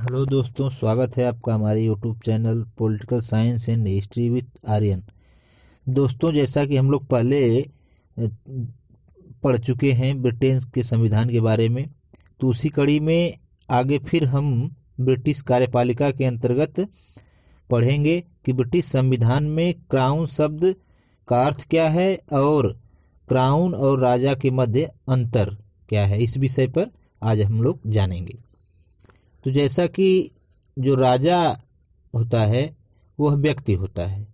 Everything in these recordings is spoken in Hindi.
हेलो दोस्तों, स्वागत है आपका हमारे YouTube channel political science and history with Aryan. दोस्तों, जैसा कि हम लोग पहले पढ़ चुके हैं ब्रिटेन के संविधान के बारे में, तो उसी कड़ी में आगे फिर हम ब्रिटिश कार्यपालिका के अंतर्गत पढ़ेंगे कि ब्रिटिश संविधान में क्राउन शब्द का अर्थ क्या है और क्राउन और राजा के मध्य अंतर क्या है। इस विषय पर आज हम लोग जानेंगे। तो जैसा कि जो राजा होता है वह व्यक्ति होता है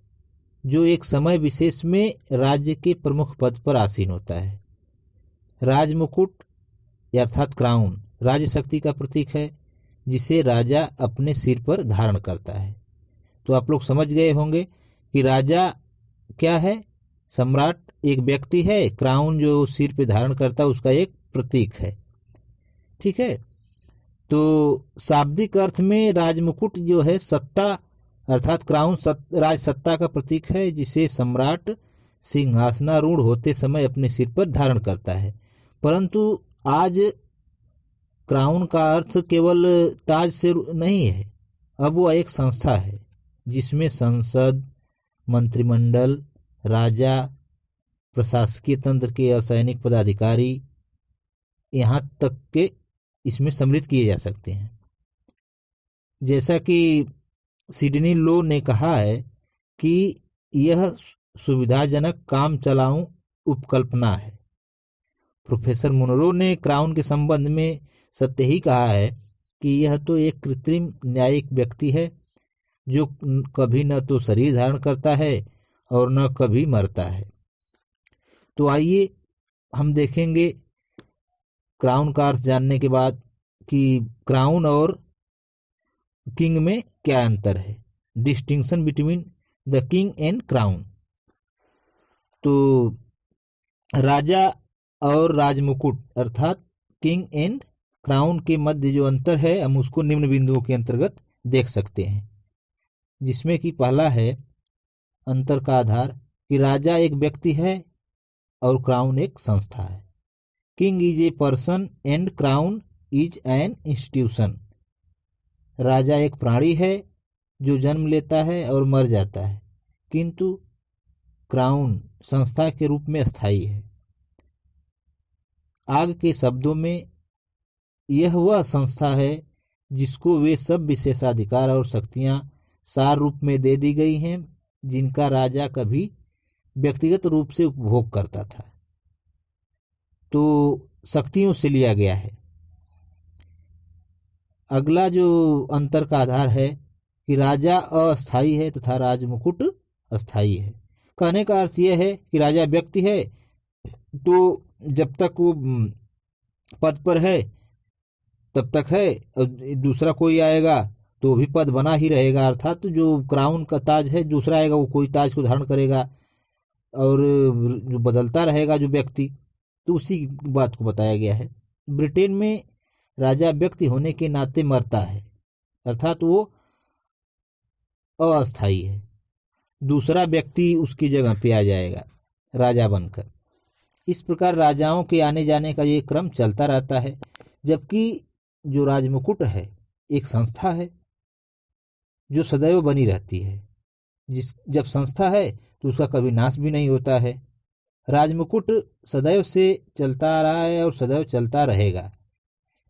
जो एक समय विशेष में राज्य के प्रमुख पद पर आसीन होता है। राजमुकुट अर्थात क्राउन राज्य शक्ति का प्रतीक है जिसे राजा अपने सिर पर धारण करता है। तो आप लोग समझ गए होंगे कि राजा क्या है। सम्राट एक व्यक्ति है, क्राउन जो सिर पे धारण करता है उसका एक प्रतीक है। ठीक है। तो शाब्दिक अर्थ में राजमुकुट जो है सत्ता अर्थात क्राउन राज सत्ता का प्रतीक है जिसे सम्राट सिंहासनारूढ़ होते समय अपने सिर पर धारण करता है। परंतु आज क्राउन का अर्थ केवल ताज से नहीं है, अब वो एक संस्था है जिसमें संसद, मंत्रिमंडल, राजा, प्रशासकीय तंत्र के असैनिक पदाधिकारी यहाँ तक के इसमें सम्मिलित किए जा सकते हैं। जैसा कि सिडनी लो ने कहा है कि यह सुविधाजनक काम चलाऊं उपकल्पना है। प्रोफेसर मुनरो ने क्राउन के संबंध में सत्य ही कहा है कि यह तो एक कृत्रिम न्यायिक व्यक्ति है जो कभी न तो शरीर धारण करता है और न कभी मरता है। तो आइए हम देखेंगे क्राउन का अर्थ जानने के बाद कि क्राउन और किंग में क्या अंतर है, distinction between the king and crown. तो राजा और राजमुकुट अर्थात किंग एंड क्राउन के मध्य जो अंतर है हम उसको निम्न बिंदुओं के अंतर्गत देख सकते हैं, जिसमें कि पहला है अंतर का आधार कि राजा एक व्यक्ति है और क्राउन एक संस्था है। King is a person and crown is an institution. राजा एक प्राणी है जो जन्म लेता है और मर जाता है, किंतु क्राउन संस्था के रूप में स्थायी है। आगे के शब्दों में यह वह संस्था है जिसको वे सब विशेषाधिकार और शक्तियां सार रूप में दे दी गई हैं जिनका राजा कभी व्यक्तिगत रूप से उपभोग करता था, तो शक्तियों से लिया गया है। अगला जो अंतर का आधार है कि राजा अस्थायी है तथा राजमुकुट अस्थायी है। कहने का अर्थ यह है कि राजा व्यक्ति है तो जब तक वो पद पर है तब तक है, और दूसरा कोई आएगा तो भी पद बना ही रहेगा। अर्थात जो क्राउन का ताज है दूसरा आएगा वो कोई ताज को धारण करेगा और जो बदलता रहेगा जो व्यक्ति, तो उसी बात को बताया गया है। ब्रिटेन में राजा व्यक्ति होने के नाते मरता है अर्थात वो अस्थायी है, दूसरा व्यक्ति उसकी जगह पे आ जाएगा राजा बनकर। इस प्रकार राजाओं के आने जाने का ये क्रम चलता रहता है, जबकि जो राजमुकुट है एक संस्था है जो सदैव बनी रहती है। जब संस्था है तो उसका कभी नाश भी नहीं होता है। राजमुकुट सदैव से चलता आ रहा है और सदैव चलता रहेगा।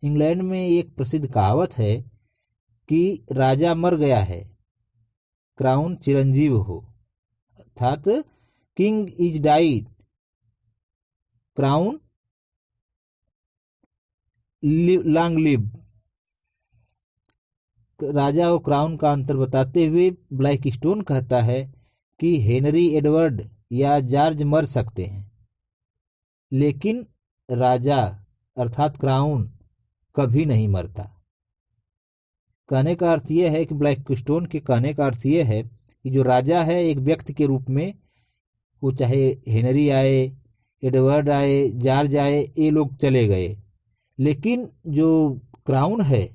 इंग्लैंड में एक प्रसिद्ध कहावत है कि राजा मर गया है, क्राउन चिरंजीव हो, अर्थात king is died, crown long live. राजा और क्राउन का अंतर बताते हुए ब्लैक स्टोन कहता है कि हेनरी एडवर्ड या जॉर्ज मर सकते हैं लेकिन राजा अर्थात क्राउन कभी नहीं मरता। कहने का अर्थ यह है कि ब्लैक स्टोन के कहने का अर्थ यह है कि जो राजा है एक व्यक्ति के रूप में, वो चाहे हेनरी आए, एडवर्ड आए, जॉर्ज आए, ये लोग चले गए, लेकिन जो क्राउन है,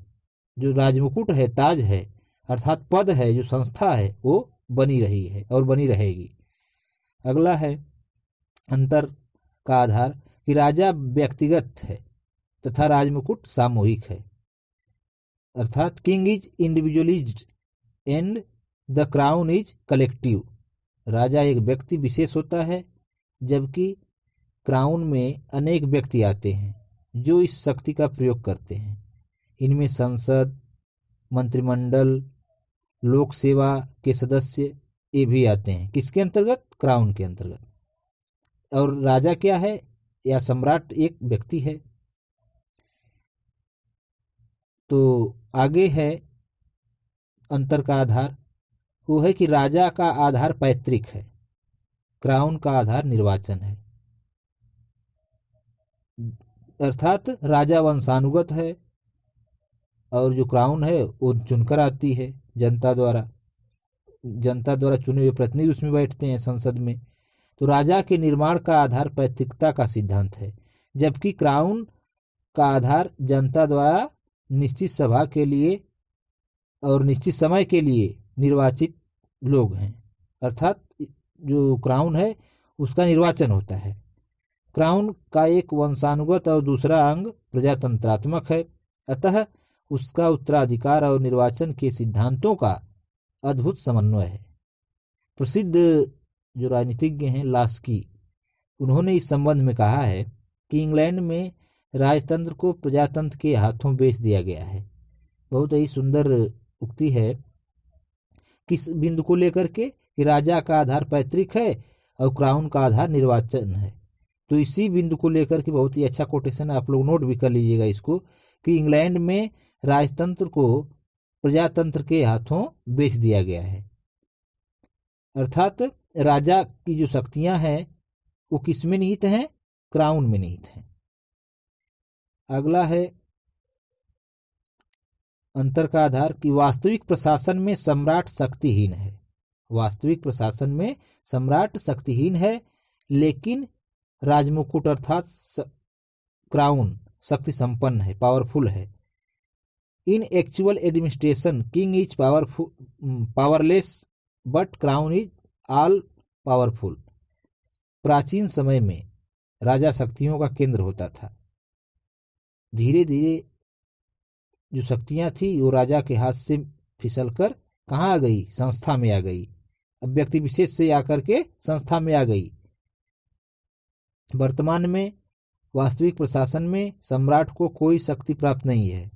जो राजमुकुट है, ताज है अर्थात पद है, जो संस्था है वो बनी रही है और बनी रहेगी। अगला है अंतर का आधार कि राजा व्यक्तिगत है तथा राजमुकुट सामूहिक है। अर्थात king is individualized and the crown is collective. राजा एक व्यक्ति विशेष होता है जबकि क्राउन में अनेक व्यक्ति आते हैं जो इस शक्ति का प्रयोग करते हैं। इनमें संसद, मंत्रिमंडल, लोक सेवा के सदस्य ये भी आते हैं। किसके अंतर्गत? क्राउन के अंतर्गत। और राजा क्या है या सम्राट एक व्यक्ति है। तो आगे है अंतर का आधार, वो है कि राजा का आधार पैतृक है, क्राउन का आधार निर्वाचन है। अर्थात राजा वंशानुगत है और जो क्राउन है वो चुनकर आती है जनता द्वारा चुने हुए प्रतिनिधि उसमें बैठते हैं संसद में। तो राजा के निर्माण का आधार पैतृकता का सिद्धांत है, जबकि क्राउन का आधार जनता द्वारा निश्चित सभा के लिए और निश्चित समय के लिए निर्वाचित लोग हैं। अर्थात जो क्राउन है उसका निर्वाचन होता है। क्राउन का एक वंशानुगत और दूसरा अंग प्रजातंत्रात्मक है, अतः उसका उत्तराधिकार और निर्वाचन के सिद्धांतों का अद्भुत समन्वय है। प्रसिद्ध जो राजनीतिज्ञ हैं लास्की, उन्होंने इस संबंध में कहा है कि इंग्लैंड में राजतंत्र को प्रजातंत्र के हाथों बेच दिया गया है। बहुत ही सुंदर उक्ति है। किस बिंदु को लेकर के कि राजा का आधार पैतृक है और क्राउन का आधार निर्वाचन है। तो इसी बिंदु को लेकर के बहुत ही अच्छा कोटेशन आप लोग नोट भी कर लीजिएगा इसको, कि इंग्लैंड में राजतंत्र को प्रजातंत्र के हाथों बेच दिया गया है। अर्थात राजा की जो शक्तियां हैं वो किस में निहित हैं? क्राउन में निहित हैं। अगला है अंतर का आधार कि वास्तविक प्रशासन में सम्राट शक्तिहीन है। वास्तविक प्रशासन में सम्राट शक्तिहीन है, लेकिन राजमुकुट अर्थात क्राउन शक्ति संपन्न है, पावरफुल है। इन actual administration king is powerless but crown is all powerful. प्राचीन समय में राजा शक्तियों का केंद्र होता था। धीरे धीरे जो शक्तियां थी वो राजा के हाथ से फिसलकर कहाँ आ गई? संस्था में आ गई। अब व्यक्ति विशेष से आकर के संस्था में आ गई। वर्तमान में वास्तविक प्रशासन में सम्राट को कोई शक्ति प्राप्त नहीं है।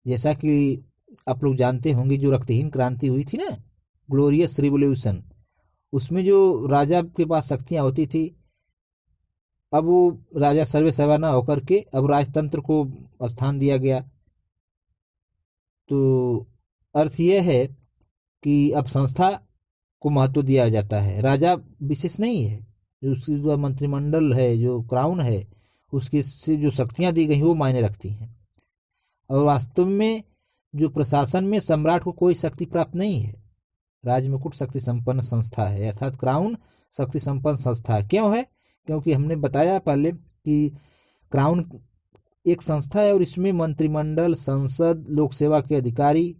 जैसा कि आप लोग जानते होंगे जो रक्तहीन क्रांति हुई थी ना, ग्लोरियस रिवोल्यूशन, उसमें जो राजा के पास शक्तियां होती थी, अब वो राजा सर्वे सर्वा ना होकर के अब राजतंत्र को स्थान दिया गया। तो अर्थ यह है कि अब संस्था को महत्व दिया जाता है, राजा विशेष नहीं है। उसकी जो मंत्रिमंडल है, जो क्राउन है, उसकी से जो शक्तियां दी गई वो मायने रखती हैं। और वास्तव में जो प्रशासन में सम्राट को कोई शक्ति प्राप्त नहीं है। राजमुकुट शक्ति संपन्न संस्था है, अर्थात क्राउन शक्ति संपन्न संस्था क्यों है? क्योंकि हमने बताया पहले कि क्राउन एक संस्था है और इसमें मंत्रिमंडल, संसद, लोक सेवा के अधिकारी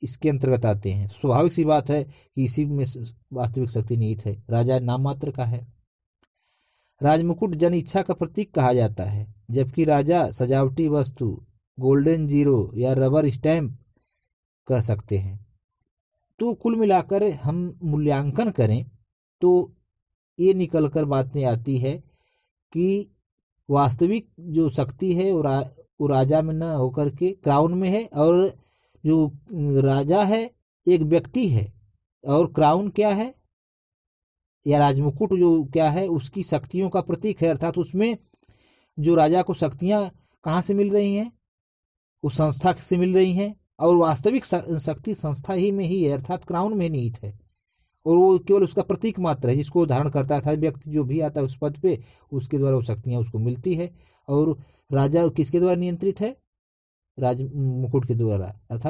इसके अंतर्गत आते हैं। स्वाभाविक सी बात है कि इसी में वास्तविक शक्ति निहित है, राजा नाम मात्र का है। राजमुकुट जन इच्छा का प्रतीक कहा जाता है, जबकि राजा सजावटी वस्तु, गोल्डन जीरो या रबर स्टैंप कह सकते हैं। तो कुल मिलाकर हम मूल्यांकन करें तो ये निकलकर बातें आती है कि वास्तविक जो शक्ति है वो राजा में न होकर के क्राउन में है, और जो राजा है एक व्यक्ति है और क्राउन क्या है या राजमुकुट जो क्या है उसकी शक्तियों का प्रतीक है। अर्थात उसमें जो राजा को शक्तियां कहाँ से मिल रही हैं? उस संस्था से मिल रही हैं, और वास्तविक शक्ति संस्था ही में ही है, अर्थात क्राउन में निहित है, और वो केवल उसका प्रतीक मात्र है जिसको धारण करता है। व्यक्ति जो भी आता है उस पद पे, उसके द्वारा वो शक्तियां उसको मिलती है। और राजा किसके द्वारा नियंत्रित है? राज मुकुट के द्वारा, अर्थात